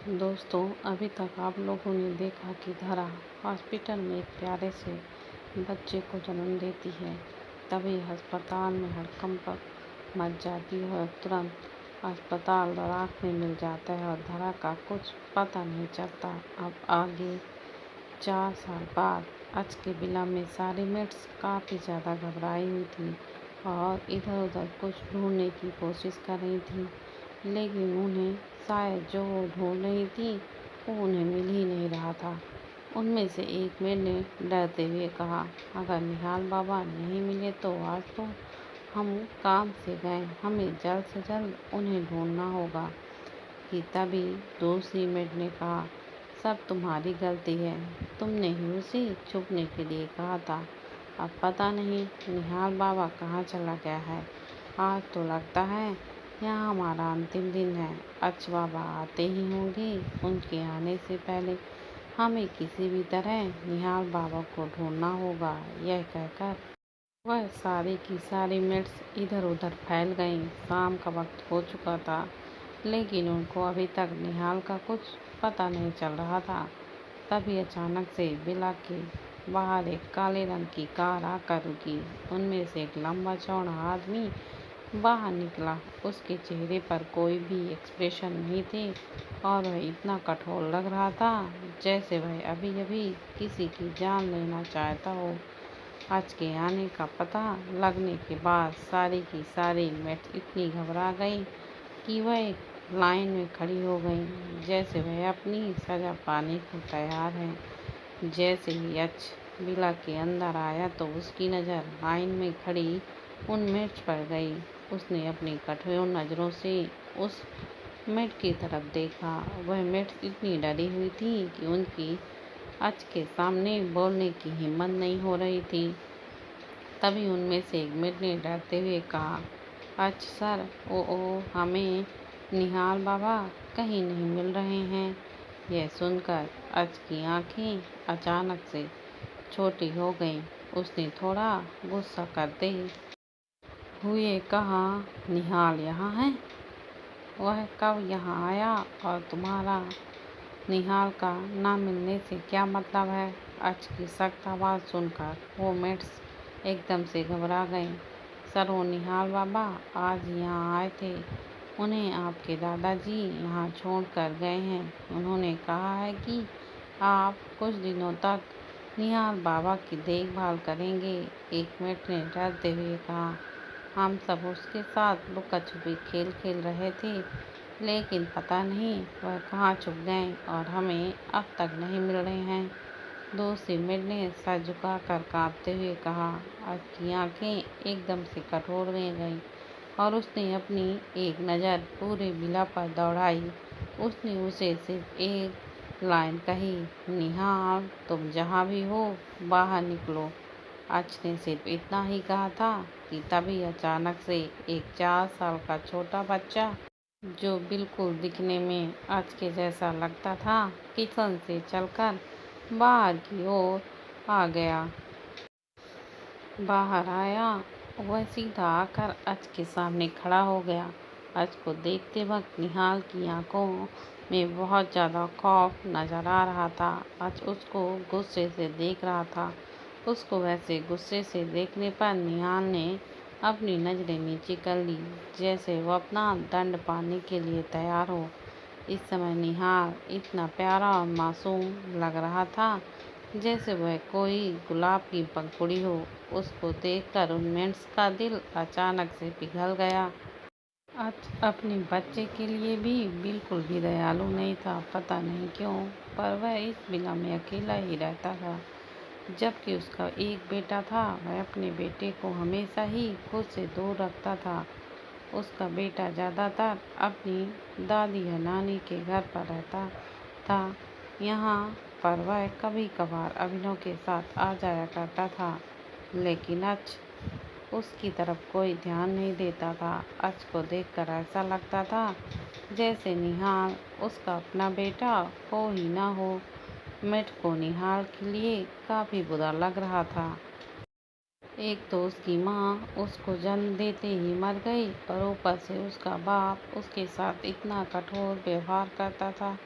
दोस्तों, अभी तक आप लोगों ने देखा कि धरा हॉस्पिटल में एक प्यारे से बच्चे को जन्म देती है। तभी अस्पताल में हड़कंप मच जाती है और तुरंत अस्पताल राख में मिल जाता है और धरा का कुछ पता नहीं चलता। अब आगे 4 साल बाद आज के बिला में सारी मेट्स काफ़ी ज़्यादा घबराई हुई थी और इधर उधर कुछ ढूंढने की कोशिश कर रही थी, लेकिन उन्हें शायद जो वो ढूंढ रही थी वो उन्हें मिल ही नहीं रहा था। उनमें से एक मेड ने डरते हुए कहा, अगर निहाल बाबा नहीं मिले तो आज तो हम काम से गए, हमें जल्द से जल्द उन्हें ढूंढना होगा। कि तभी दूसरी मेड ने कहा, सब तुम्हारी गलती है, तुमने ही उसे छुपने के लिए कहा था। अब पता नहीं निहाल बाबा कहाँ चला गया है। आज तो लगता है यहाँ हमारा अंतिम दिन है। अच्छा बाबा आते ही होंगे, उनके आने से पहले हमें किसी भी तरह निहाल बाबा को ढूंढना होगा। यह कहकर वह सारी की सारी मेड्स इधर उधर फैल गईं। शाम का वक्त हो चुका था, लेकिन उनको अभी तक निहाल का कुछ पता नहीं चल रहा था। तभी अचानक से बिला के बाहर एक काले रंग की कार आकर रुकी। उनमें से एक लंबा चौड़ा आदमी बाहर निकला। उसके चेहरे पर कोई भी एक्सप्रेशन नहीं थे और वह इतना कठोर लग रहा था जैसे वह अभी अभी किसी की जान लेना चाहता हो। आज के आने का पता लगने के बाद सारी की सारी मेट्स इतनी घबरा गई कि वह एक लाइन में खड़ी हो गई, जैसे वह अपनी सजा पाने को तैयार है। जैसे ही बिला के अंदर आया तो उसकी नज़र लाइन में खड़ी उन मेट्स पर गई। उसने अपनी कठोर नज़रों से उस मेट की तरफ देखा। वह मेट्स इतनी डरी हुई थी कि उनकी अच के सामने बोलने की हिम्मत नहीं हो रही थी। तभी उनमें से एक मेट ने डरते हुए कहा, अच्छा सर, ओ हमें निहाल बाबा कहीं नहीं मिल रहे हैं। यह सुनकर अच की आंखें अचानक से छोटी हो गईं। उसने थोड़ा गुस्सा करते हुए कहा, निहाल यहाँ है? वह कब यहाँ आया और तुम्हारा निहाल का ना मिलने से क्या मतलब है? अच की सख्त आवाज़ सुनकर वो मेट्स एकदम से घबरा गए। सर, वो निहाल बाबा आज यहाँ आए थे। उन्हें आपके दादाजी यहाँ छोड़ कर गए हैं। उन्होंने कहा है कि आप कुछ दिनों तक निहाल बाबा की देखभाल करेंगे। एक मेट ने डरते हुए कहा, हम सब उसके साथ लुका छुपी खेल खेल रहे थे, लेकिन पता नहीं वह कहाँ छुप गए और हमें अब तक नहीं मिल रहे हैं। दूसरी मेड ने सर झुकाकर कांपते हुए कहा। उसकी आंखें एकदम से कठोर हो गईं और उसने अपनी एक नज़र पूरे बिला पर दौड़ाई। उसने उसे सिर्फ एक लाइन कही, निहाल तुम जहाँ भी हो बाहर निकलो। अच ने सिर्फ इतना ही कहा था कि तभी अचानक से एक 4 साल का छोटा बच्चा, जो बिल्कुल दिखने में अच के जैसा लगता था, किचन से चलकर बाहर की ओर आ गया। बाहर आया, वह सीधा आकर अच के सामने खड़ा हो गया। अच को देखते वक्त निहाल की आंखों में बहुत ज़्यादा खौफ नजर आ रहा था। अच उसको गुस्से से देख रहा था। उसको वैसे गुस्से से देखने पर निहाल ने अपनी नज़रें नीचे कर ली, जैसे वो अपना दंड पाने के लिए तैयार हो। इस समय निहाल इतना प्यारा और मासूम लग रहा था जैसे वह कोई गुलाब की पंखुड़ी हो। उसको देखकर उन मेंढ्स का दिल अचानक से पिघल गया। अपने बच्चे के लिए भी बिल्कुल भी दयालु नहीं था। पता नहीं क्यों, पर वह इस बिला में अकेला ही रहता था। जबकि उसका एक बेटा था, वह अपने बेटे को हमेशा ही खुद से दूर रखता था। उसका बेटा ज़्यादातर अपनी दादी या नानी के घर पर रहता था। यहाँ पर वह कभी कभार अभिनव के साथ आ जाया करता था, लेकिन अच उसकी तरफ कोई ध्यान नहीं देता था। अच को देखकर ऐसा लगता था जैसे निहाल उसका अपना बेटा हो ही ना हो। मिट को निहाल के लिए काफ़ी बुरा लग रहा था। एक तो उसकी माँ उसको जन्म देते ही मर गई और ऊपर से उसका बाप उसके साथ इतना कठोर व्यवहार करता था।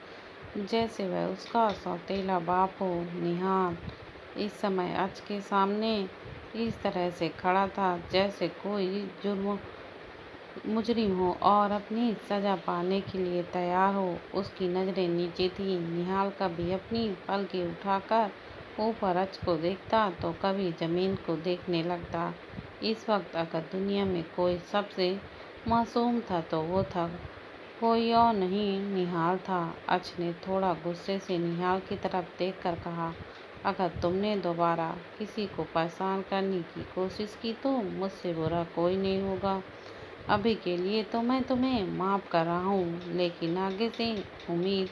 जैसे वह उसका सौतेला बाप हो। निहाल इस समय अच के सामने इस तरह से खड़ा था जैसे कोई जुर्म मुजरिम हो और अपनी सजा पाने के लिए तैयार हो। उसकी नजरें नीचे थी। निहाल कभी अपनी पलकें उठाकर ऊपर अच को देखता तो कभी जमीन को देखने लगता। इस वक्त अगर दुनिया में कोई सबसे मासूम था तो वो था, कोई और नहीं, निहाल था। अच ने थोड़ा गुस्से से निहाल की तरफ देखकर कहा, अगर तुमने दोबारा किसी को परेशान करने की कोशिश की तो मुझसे बुरा कोई नहीं होगा। अभी के लिए तो मैं तुम्हें माफ़ कर रहा हूँ, लेकिन आगे से उम्मीद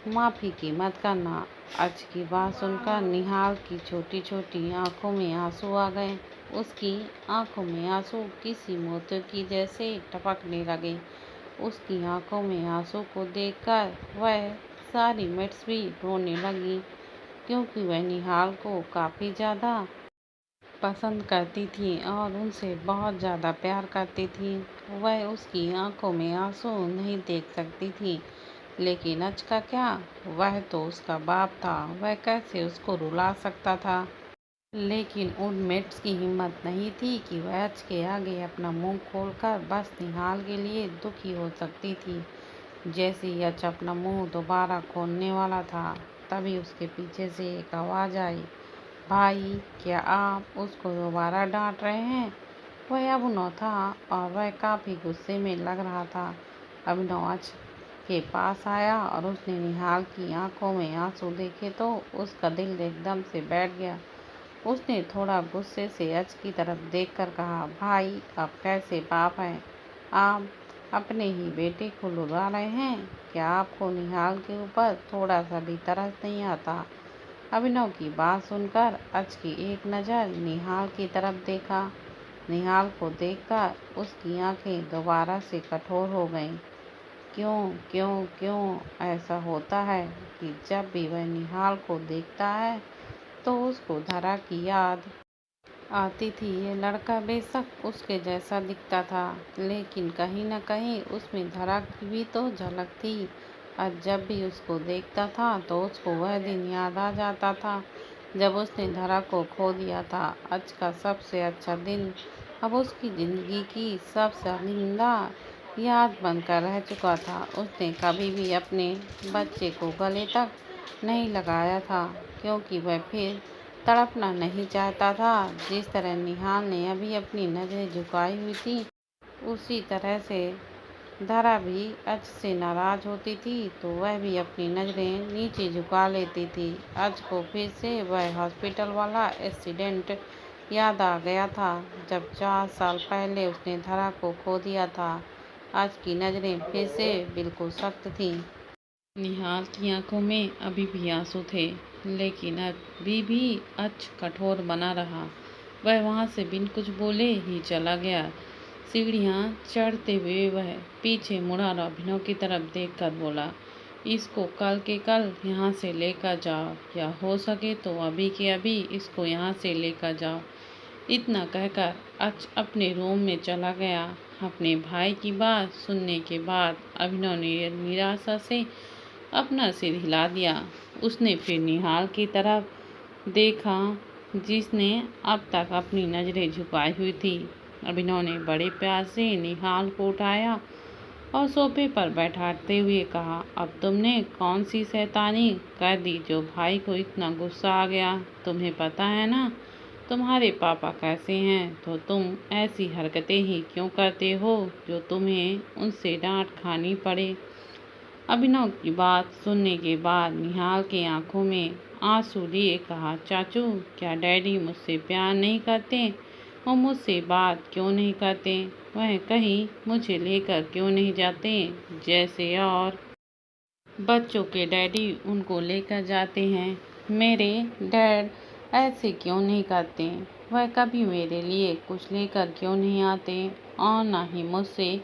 माफ़ी की मत करना। अच की बात सुनकर निहाल की छोटी छोटी आंखों में आंसू आ गए। उसकी आंखों में आंसू किसी मोती की जैसे टपकने लगे। उसकी आंखों में आंसू को देखकर वह सारी मिट्स भी रोने लगी, क्योंकि वह निहाल को काफ़ी ज़्यादा पसंद करती थी और उनसे बहुत ज़्यादा प्यार करती थी। वह उसकी आंखों में आंसू नहीं देख सकती थी, लेकिन अच का क्या, वह तो उसका बाप था, वह कैसे उसको रुला सकता था। लेकिन उन मेट्स की हिम्मत नहीं थी कि वह अच के आगे अपना मुंह खोलकर बस निहाल के लिए दुखी हो सकती थी। जैसे ही अच अपना मुंह दोबारा खोलने वाला था, तभी उसके पीछे से एक आवाज़ आई, भाई क्या आप उसको दोबारा डांट रहे हैं। वह अभिनव था और वह काफ़ी गुस्से में लग रहा था। अभिनव अच के पास आया और उसने निहाल की आंखों में आंसू देखे तो उसका दिल एकदम से बैठ गया। उसने थोड़ा गुस्से से अच की तरफ देखकर कहा, भाई आप कैसे बाप हैं, आप अपने ही बेटे को रुला रहे हैं। क्या आपको निहाल के ऊपर थोड़ा सा भी तरस नहीं आता। अभिनव की बात सुनकर अच की एक नज़र निहाल की तरफ देखा। निहाल को देखकर उसकी आंखें दोबारा से कठोर हो गईं। क्यों क्यों क्यों ऐसा होता है कि जब भी वह निहाल को देखता है तो उसको धरा की याद आती थी। ये लड़का बेशक उसके जैसा दिखता था, लेकिन कहीं न कहीं उसमें धरा की भी तो झलक थी। और जब भी उसको देखता था तो उसको वह दिन याद आ जाता था जब उसने धरा को खो दिया था। आज का सबसे अच्छा दिन अब उसकी ज़िंदगी की सबसे अनिंदा याद बनकर रह चुका था। उसने कभी भी अपने बच्चे को गले तक नहीं लगाया था, क्योंकि वह फिर तड़पना नहीं चाहता था। जिस तरह निहाल ने अभी अपनी नज़रें झुकाई हुई थी, उसी तरह से धरा भी अच से नाराज़ होती थी तो वह भी अपनी नज़रें नीचे झुका लेती थी। अच को फिर से वह हॉस्पिटल वाला एक्सीडेंट याद आ गया था, जब 4 साल पहले उसने धरा को खो दिया था। अच की नज़रें फिर से बिल्कुल सख्त थीं। निहाल की आंखों में अभी भी आंसू थे, लेकिन अभी भी अच कठोर बना रहा। वह वहाँ से बिन कुछ बोले ही चला गया। सीढ़ियाँ चढ़ते हुए वह पीछे मुड़ा और अभिनव की तरफ देखकर बोला, इसको कल के कल यहाँ से लेकर जाओ, या हो सके तो अभी के अभी इसको यहाँ से लेकर जाओ। इतना कहकर अच अपने रूम में चला गया। अपने भाई की बात सुनने के बाद अभिनव ने निराशा से अपना सिर हिला दिया। उसने फिर निहाल की तरफ देखा, जिसने अब तक अपनी नज़रें झुकाई हुई थी। अभिनव ने बड़े प्यार से निहाल को उठाया और सोफे पर बैठाते हुए कहा, अब तुमने कौन सी शैतानी कर दी जो भाई को इतना गुस्सा आ गया। तुम्हें पता है ना तुम्हारे पापा कैसे हैं, तो तुम ऐसी हरकतें ही क्यों करते हो जो तुम्हें उनसे डांट खानी पड़े। अभिनव की बात सुनने के बाद निहाल की आंखों में आंसू लिए कहा, चाचू क्या डैडी मुझसे प्यार नहीं करते और मुझसे बात क्यों नहीं करते। वह कहीं मुझे लेकर क्यों नहीं जाते जैसे और बच्चों के डैडी उनको लेकर जाते हैं। मेरे डैड ऐसे क्यों नहीं करते। वह कभी मेरे लिए कुछ लेकर क्यों नहीं आते और ना ही मुझसे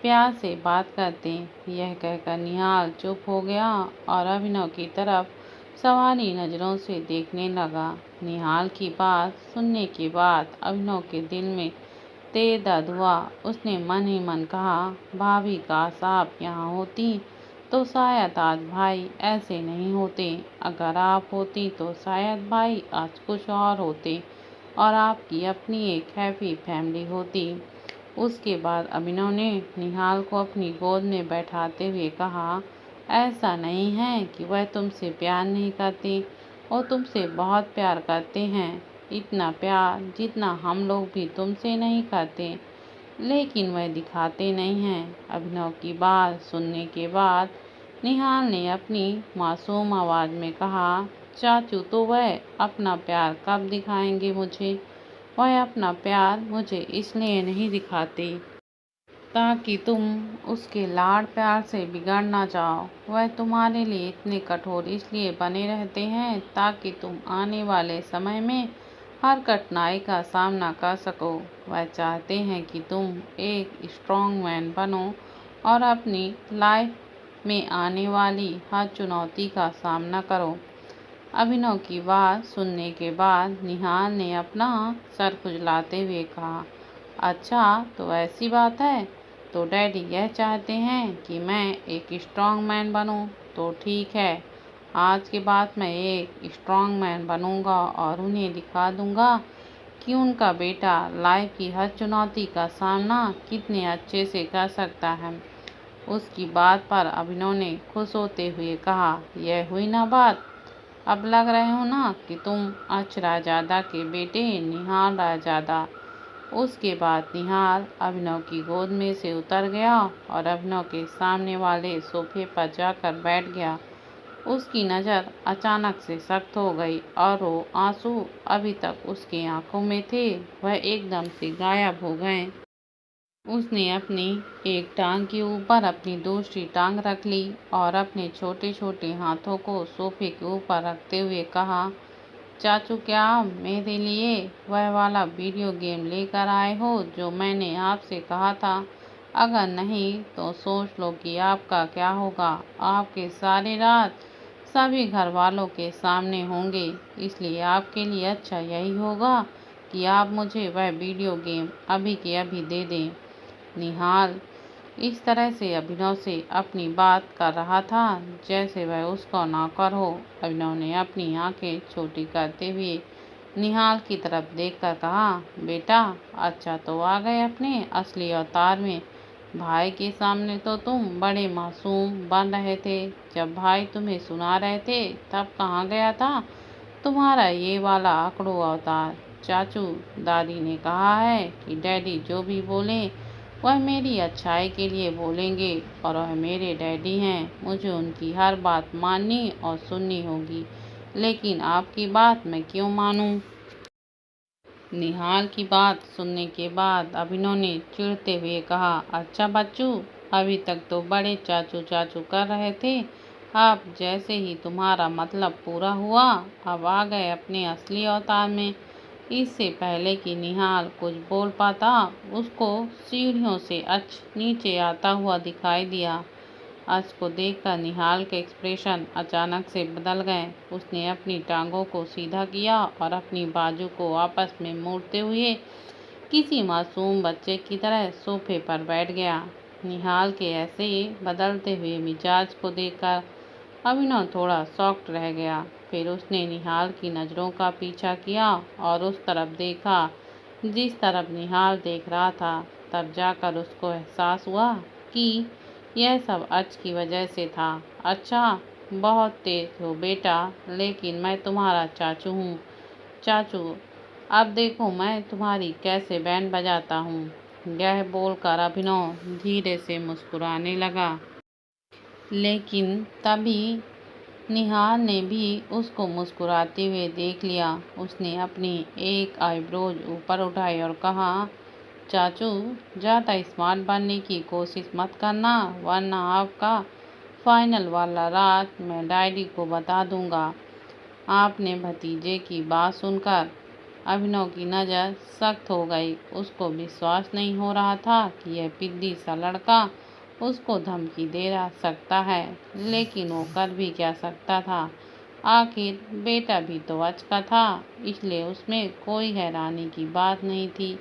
प्यार से बात करते। यह कहकर निहाल चुप हो गया और अभिनव की तरफ सवाली नज़रों से देखने लगा। निहाल की बात सुनने के बाद अभिनव के दिल में तेज दर्द हुआ। उसने मन ही मन कहा, भाभी काश आप यहाँ होती तो शायद आज भाई ऐसे नहीं होते। अगर आप होती तो शायद भाई आज कुछ और होते और आपकी अपनी एक हैप्पी फैमिली होती। उसके बाद अभिनव ने निहाल को अपनी गोद में बैठाते हुए कहा, ऐसा नहीं है कि वह तुमसे प्यार नहीं करते, वो तुमसे बहुत प्यार करते हैं। इतना प्यार जितना हम लोग भी तुमसे नहीं करते, लेकिन वह दिखाते नहीं हैं। अभिनव की बात सुनने के बाद निहाल ने अपनी मासूम आवाज़ में कहा, चाचू तो वह अपना प्यार कब दिखाएंगे मुझे? वह अपना प्यार मुझे इसलिए नहीं दिखाते ताकि तुम उसके लाड़ प्यार से बिगड़ ना जाओ। वह तुम्हारे लिए इतने कठोर इसलिए बने रहते हैं ताकि तुम आने वाले समय में हर कठिनाई का सामना कर सको। वह चाहते हैं कि तुम एक स्ट्रॉन्ग मैन बनो और अपनी लाइफ में आने वाली हर चुनौती का सामना करो। अभिनव की बात सुनने के बाद निहाल ने अपना सर खुजलाते हुए कहा, अच्छा तो ऐसी बात है। तो डैडी यह चाहते हैं कि मैं एक स्ट्रॉन्ग मैन बनूं। तो ठीक है, आज के बाद मैं एक स्ट्रॉन्ग मैन बनूंगा और उन्हें दिखा दूंगा कि उनका बेटा लाइफ की हर चुनौती का सामना कितने अच्छे से कर सकता है। उसकी बात पर अभिनव ने खुश होते हुए कहा, यह हुई ना बात। अब लग रहे हो ना कि तुम राजादा के बेटे निहाल राजादा। उसके बाद निहाल अभिनव की गोद में से उतर गया और अभिनव के सामने वाले सोफे पर जाकर बैठ गया। उसकी नज़र अचानक से सख्त हो गई और वो आंसू अभी तक उसकी आंखों में थे, वह एकदम से गायब हो गए। उसने अपनी एक टांग के ऊपर अपनी दूसरी टांग रख ली और अपने छोटे छोटे हाथों को सोफे के ऊपर रखते हुए कहा, चाचू क्या आप मेरे लिए वह वाला वीडियो गेम लेकर आए हो जो मैंने आपसे कहा था? अगर नहीं तो सोच लो कि आपका क्या होगा। आपके सारे रात सभी घर वालों के सामने होंगे, इसलिए आपके लिए अच्छा यही होगा कि आप मुझे वह वीडियो गेम अभी के अभी दे दें। निहाल इस तरह से अभिनव से अपनी बात कर रहा था जैसे वह उसका नौकर हो। अभिनव ने अपनी आंखें छोटी करते हुए निहाल की तरफ देखकर कहा, बेटा अच्छा तो आ गए अपने असली अवतार में। भाई के सामने तो तुम बड़े मासूम बन रहे थे। जब भाई तुम्हें सुना रहे थे तब कहाँ गया था तुम्हारा ये वाला आकड़ू अवतार? चाचू दादी ने कहा है कि डैडी जो भी बोले वह मेरी अच्छाई के लिए बोलेंगे और वह मेरे डैडी हैं। मुझे उनकी हर बात माननी और सुननी होगी, लेकिन आपकी बात मैं क्यों मानूं? निहाल की बात सुनने के बाद अभिनव ने चिढ़ते हुए कहा, अच्छा बच्चू, अभी तक तो बड़े चाचू चाचू कर रहे थे। अब जैसे ही तुम्हारा मतलब पूरा हुआ, अब आ गए अपने असली अवतार में। इससे पहले कि निहाल कुछ बोल पाता, उसको सीढ़ियों से नीचे आता हुआ दिखाई दिया। अच को देखकर निहाल के एक्सप्रेशन अचानक से बदल गए। उसने अपनी टांगों को सीधा किया और अपनी बाजू को आपस में मोड़ते हुए किसी मासूम बच्चे की तरह सोफे पर बैठ गया। निहाल के ऐसे ही बदलते हुए मिजाज को देखकर अभिनव थोड़ा शॉक्ड रह गया। फिर उसने निहाल की नज़रों का पीछा किया और उस तरफ देखा जिस तरफ निहाल देख रहा था। तब जाकर उसको एहसास हुआ कि यह सब अच की वजह से था। अच्छा बहुत तेज हो बेटा, लेकिन मैं तुम्हारा चाचू हूँ। चाचू अब देखो मैं तुम्हारी कैसे बैंड बजाता हूँ। यह बोलकर अभिनव धीरे से मुस्कुराने लगा, लेकिन तभी निहाल ने भी उसको मुस्कुराते हुए देख लिया। उसने अपनी एक आईब्रोज ऊपर उठाई और कहा, चाचू ज़्यादा स्मार्ट बनने की कोशिश मत करना, वरना आपका फाइनल वाला रात मैं डैडी को बता दूंगा। आपने भतीजे की बात सुनकर अभिनव की नज़र सख्त हो गई। उसको विश्वास नहीं हो रहा था कि यह पिद्दी सा लड़का उसको धमकी दे सकता है, लेकिन वो कर भी क्या सकता था। आखिर बेटा भी तो अच का था, इसलिए उसमें कोई हैरानी की बात नहीं थी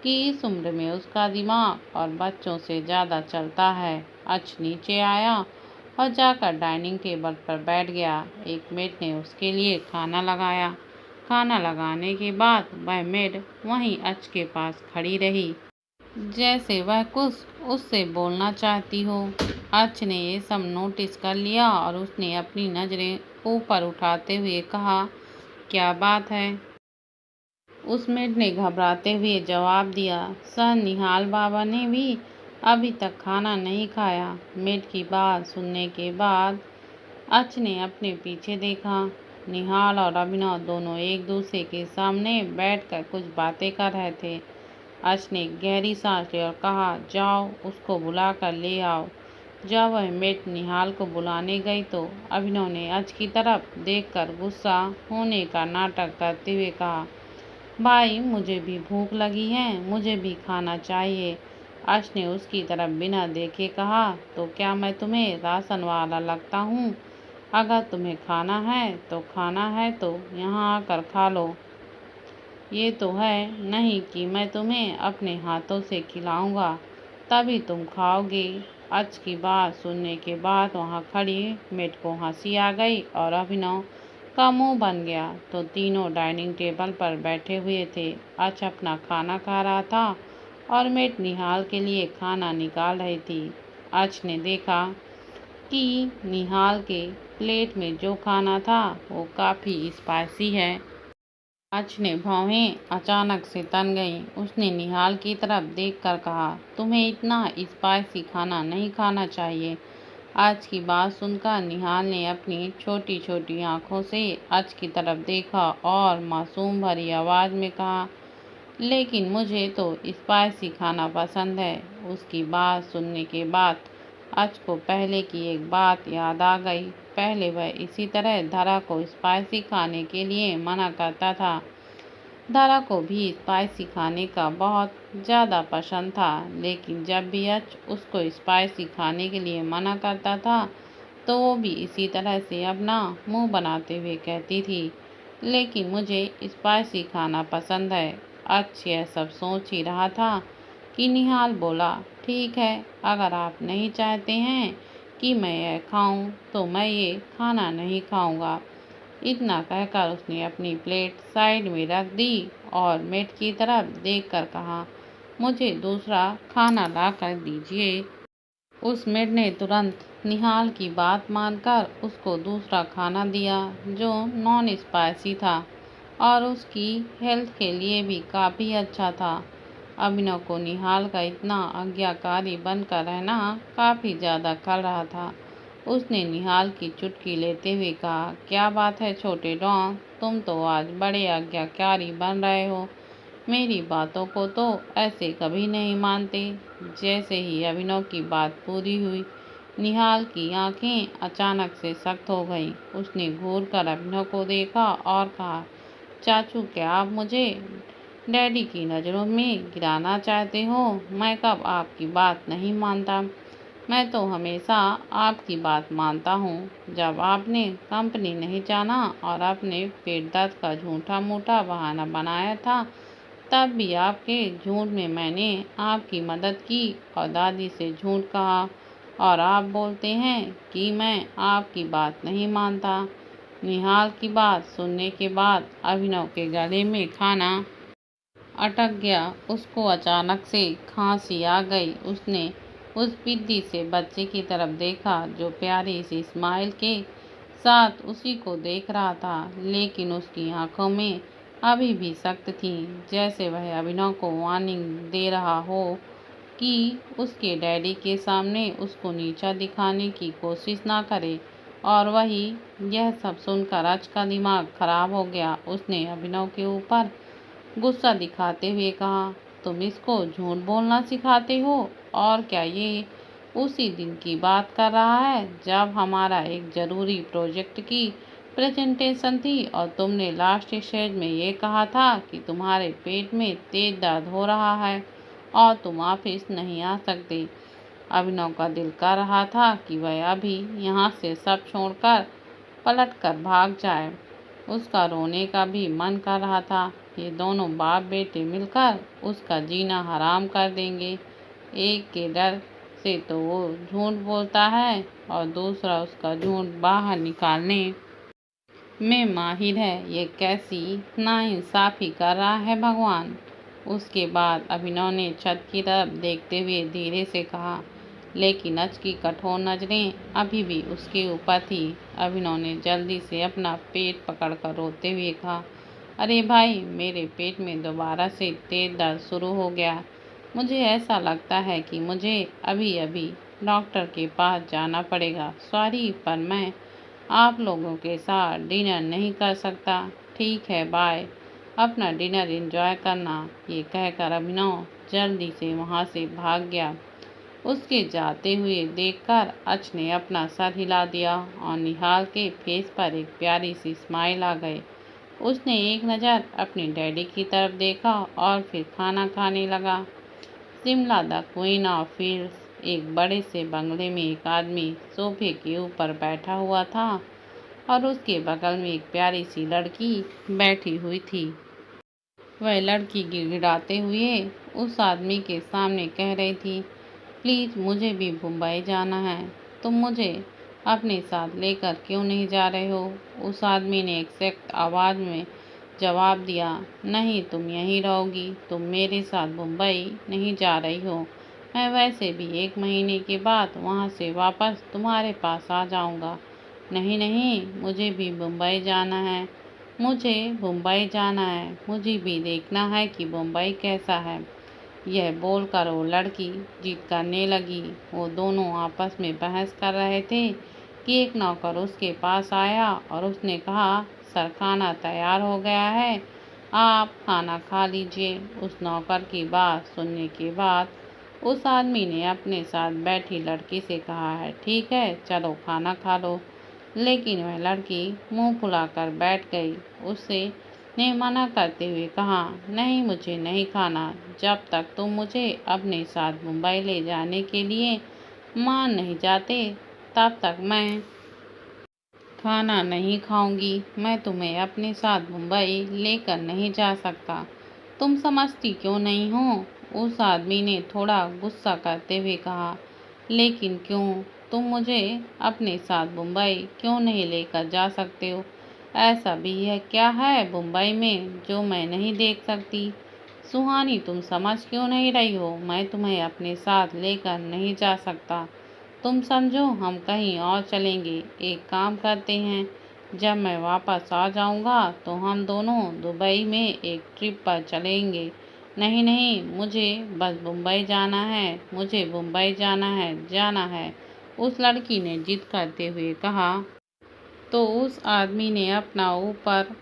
कि इस उम्र में उसका दिमाग और बच्चों से ज़्यादा चलता है। अच नीचे आया और जाकर डाइनिंग टेबल पर बैठ गया। एक मेड ने उसके लिए खाना लगाया। खाना लगाने के बाद वह मेड वहीं अच के पास खड़ी रही, जैसे वह कुछ उससे बोलना चाहती हो। अच ने ये सब नोटिस कर लिया और उसने अपनी नजरें ऊपर उठाते हुए कहा, क्या बात है? उस मेड ने घबराते हुए जवाब दिया, सर निहाल बाबा ने भी अभी तक खाना नहीं खाया। मेड की बात सुनने के बाद अच ने अपने पीछे देखा। निहाल और अभिनव दोनों एक दूसरे के सामने बैठकर कुछ बातें कर रहे थे। अच ने गहरी सांस ली और कहा, जाओ उसको बुला कर ले आओ। जब वह मेड निहाल को बुलाने गई तो अभिनव ने अच की तरफ देखकर गुस्सा होने का नाटक करते हुए कहा, भाई मुझे भी भूख लगी है, मुझे भी खाना चाहिए। अच ने उसकी तरफ बिना देखे कहा, तो क्या मैं तुम्हें राशन वाला लगता हूँ? अगर तुम्हें खाना है तो यहाँ आकर खा लो। ये तो है नहीं कि मैं तुम्हें अपने हाथों से खिलाऊंगा तभी तुम खाओगे। अच की बात सुनने के बाद वहाँ खड़ी मेड को हंसी आ गई और अभिनव का मुंह बन गया। तो तीनों डाइनिंग टेबल पर बैठे हुए थे। अच अपना खाना खा रहा था और मेड निहाल के लिए खाना निकाल रही थी। अच ने देखा कि निहाल के प्लेट में जो खाना था वो काफ़ी स्पाइसी है। अच ने भौहें अचानक से तन गईं। उसने निहाल की तरफ देखकर कहा, तुम्हें इतना स्पाइसी खाना नहीं खाना चाहिए। अच की बात सुनकर निहाल ने अपनी छोटी छोटी आंखों से अच की तरफ देखा और मासूम भरी आवाज़ में कहा, लेकिन मुझे तो स्पाइसी खाना पसंद है। उसकी बात सुनने के बाद अच को पहले की एक बात याद आ गई। पहले वह इसी तरह धरा को स्पाइसी खाने के लिए मना करता था। धरा को भी स्पाइसी खाने का बहुत ज़्यादा पसंद था, लेकिन जब भी अच उसको स्पाइसी खाने के लिए मना करता था तो वो भी इसी तरह से अपना मुंह बनाते हुए कहती थी, लेकिन मुझे स्पाइसी खाना पसंद है। अच यह सब सोच ही रहा था कि निहाल बोला, ठीक है, अगर आप नहीं चाहते हैं कि मैं यह खाऊं तो मैं ये खाना नहीं खाऊंगा। इतना कहकर उसने अपनी प्लेट साइड में रख दी और मेड की तरफ देखकर कहा, मुझे दूसरा खाना ला कर दीजिए। उस मेड ने तुरंत निहाल की बात मानकर उसको दूसरा खाना दिया जो नॉन स्पाइसी था और उसकी हेल्थ के लिए भी काफ़ी अच्छा था। अभिनव को निहाल का इतना आज्ञाकारी बनकर रहना काफ़ी ज़्यादा खल रहा था। उसने निहाल की चुटकी लेते हुए कहा, क्या बात है छोटे डॉन, तुम तो आज बड़े आज्ञाकारी बन रहे हो। मेरी बातों को तो ऐसे कभी नहीं मानते। जैसे ही अभिनव की बात पूरी हुई, निहाल की आंखें अचानक से सख्त हो गईं। उसने घूरकर अभिनव को देखा और कहा, चाचू क्या आप मुझे डैडी की नज़रों में गिराना चाहते हो? मैं कब आपकी बात नहीं मानता। मैं तो हमेशा आपकी बात मानता हूँ। जब आपने कंपनी नहीं जाना और अपने पेट दर्द का झूठा मूठा बहाना बनाया था, तब भी आपके झूठ में मैंने आपकी मदद की और दादी से झूठ कहा और आप बोलते हैं कि मैं आपकी बात नहीं मानता। निहाल की बात सुनने के बाद अभिनव के गले में खाना अटक गया। उसको अचानक से खांसी आ गई। उसने उस पिद्दी से बच्चे की तरफ देखा जो प्यारी सी स्माइल के साथ उसी को देख रहा था, लेकिन उसकी आंखों में अभी भी सख्त थी, जैसे वह अभिनव को वार्निंग दे रहा हो कि उसके डैडी के सामने उसको नीचा दिखाने की कोशिश ना करे। और वही यह सब सुनकर अच का दिमाग खराब हो गया। उसने अभिनव के ऊपर गुस्सा दिखाते हुए कहा, तुम इसको झूठ बोलना सिखाते हो? और क्या ये उसी दिन की बात कर रहा है जब हमारा एक ज़रूरी प्रोजेक्ट की प्रेजेंटेशन थी और तुमने लास्ट स्टेज में ये कहा था कि तुम्हारे पेट में तेज दर्द हो रहा है और तुम ऑफिस नहीं आ सकते। अभिनव का दिल कर रहा था कि वह अभी यहाँ से सब छोड़कर पलटकर भाग जाए। उसका रोने का भी मन कर रहा था। ये दोनों बाप बेटे मिलकर उसका जीना हराम कर देंगे। एक के डर से तो वो झूठ बोलता है और दूसरा उसका झूठ बाहर निकालने में माहिर है। ये कैसी नाइंसाफ़ी कर रहा है भगवान। उसके बाद अभिनव ने छत की तरफ देखते हुए धीरे से कहा, लेकिन अच की कठोर नजरें अभी भी उसके ऊपर थी। अभिनव ने जल्दी से अपना पेट पकड़कर रोते हुए कहा, अरे भाई, मेरे पेट में दोबारा से तेज दर्द शुरू हो गया। मुझे ऐसा लगता है कि मुझे अभी अभी डॉक्टर के पास जाना पड़ेगा। सॉरी, पर मैं आप लोगों के साथ डिनर नहीं कर सकता। ठीक है, बाय, अपना डिनर एंजॉय करना। ये कहकर अभिनव जल्दी से वहाँ से भाग गया। उसके जाते हुए देखकर अच ने अपना सर हिला दिया और निहाल के फेस पर एक प्यारी सी स्माइल आ गई। उसने एक नज़र अपने डैडी की तरफ देखा और फिर खाना खाने लगा। Shimla the queen of hills, एक बड़े से बंगले में एक आदमी सोफे के ऊपर बैठा हुआ था और उसके बगल में एक प्यारी सी लड़की बैठी हुई थी। वह लड़की गिड़गिड़ाते हुए उस आदमी के सामने कह रही थी, प्लीज़, मुझे भी मुंबई जाना है। तुम मुझे अपने साथ लेकर क्यों नहीं जा रहे हो? उस आदमी ने एक सख्त आवाज़ में जवाब दिया, नहीं, तुम यहीं रहोगी। तुम मेरे साथ मुंबई नहीं जा रही हो। मैं वैसे भी 1 महीने के बाद वहाँ से वापस तुम्हारे पास आ जाऊँगा। नहीं नहीं, मुझे भी मुंबई जाना है। मुझे मुंबई जाना है। मुझे भी देखना है कि मुंबई कैसा है। यह बोलकर वो लड़की जिद करने लगी। वो दोनों आपस में बहस कर रहे थे कि एक नौकर उसके पास आया और उसने कहा, सर, खाना तैयार हो गया है, आप खाना खा लीजिए। उस नौकर की बात सुनने के बाद उस आदमी ने अपने साथ बैठी लड़की से कहा है, ठीक है, चलो खाना खा लो। लेकिन वह लड़की मुंह फुलाकर बैठ गई। उससे ने मना करते हुए कहा, नहीं, मुझे नहीं खाना। जब तक तुम मुझे अपने साथ मुंबई ले जाने के लिए मान नहीं जाते, तब तक मैं खाना नहीं खाऊंगी। मैं तुम्हें अपने साथ मुंबई लेकर नहीं जा सकता। तुम समझती क्यों नहीं हो? उस आदमी ने थोड़ा गुस्सा करते हुए कहा, लेकिन क्यों? तुम मुझे अपने साथ मुंबई क्यों नहीं लेकर जा सकते हो? ऐसा भी है क्या है मुंबई में जो मैं नहीं देख सकती? सुहानी, तुम समझ क्यों नहीं रही हो? मैं तुम्हें अपने साथ लेकर नहीं जा सकता। तुम समझो, हम कहीं और चलेंगे। एक काम करते हैं, जब मैं वापस आ जाऊंगा तो हम दोनों दुबई में एक ट्रिप पर चलेंगे। नहीं नहीं, मुझे बस मुंबई जाना है। मुझे मुंबई जाना है, जाना है, उस लड़की ने जिद करते हुए कहा। तो उस आदमी ने अपना ऊपर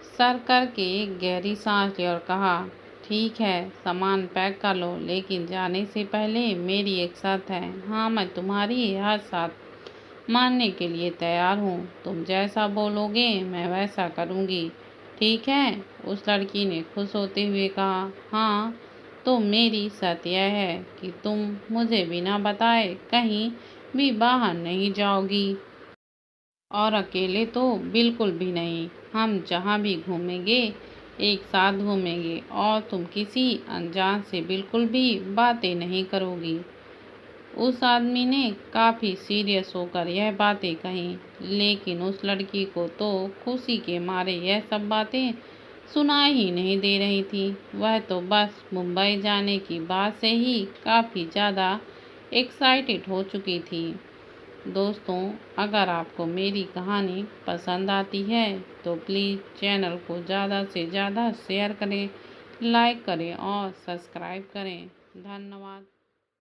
सर करके एक गहरी सांस ली और कहा, ठीक है, सामान पैक कर लो, लेकिन जाने से पहले मेरी एक शर्त है। हाँ, मैं तुम्हारी हर शर्त मानने के लिए तैयार हूँ। तुम जैसा बोलोगे मैं वैसा करूँगी। ठीक है? उस लड़की ने खुश होते हुए कहा, हाँ, तो मेरी शर्त यह है कि तुम मुझे बिना बताए कहीं भी बाहर नहीं जाओगी। और अकेले तो बिल्कुल भी नहीं। हम जहाँ भी घूमेंगे एक साथ घूमेंगे और तुम किसी अनजान से बिल्कुल भी बातें नहीं करोगी। उस आदमी ने काफ़ी सीरियस होकर यह बातें कही, लेकिन उस लड़की को तो खुशी के मारे यह सब बातें सुनाई ही नहीं दे रही थी। वह तो बस मुंबई जाने की बात से ही काफ़ी ज़्यादा एक्साइटेड हो चुकी थी। दोस्तों, अगर आपको मेरी कहानी पसंद आती है तो प्लीज़ चैनल को ज़्यादा से ज़्यादा शेयर करें, लाइक करें और सब्सक्राइब करें। धन्यवाद।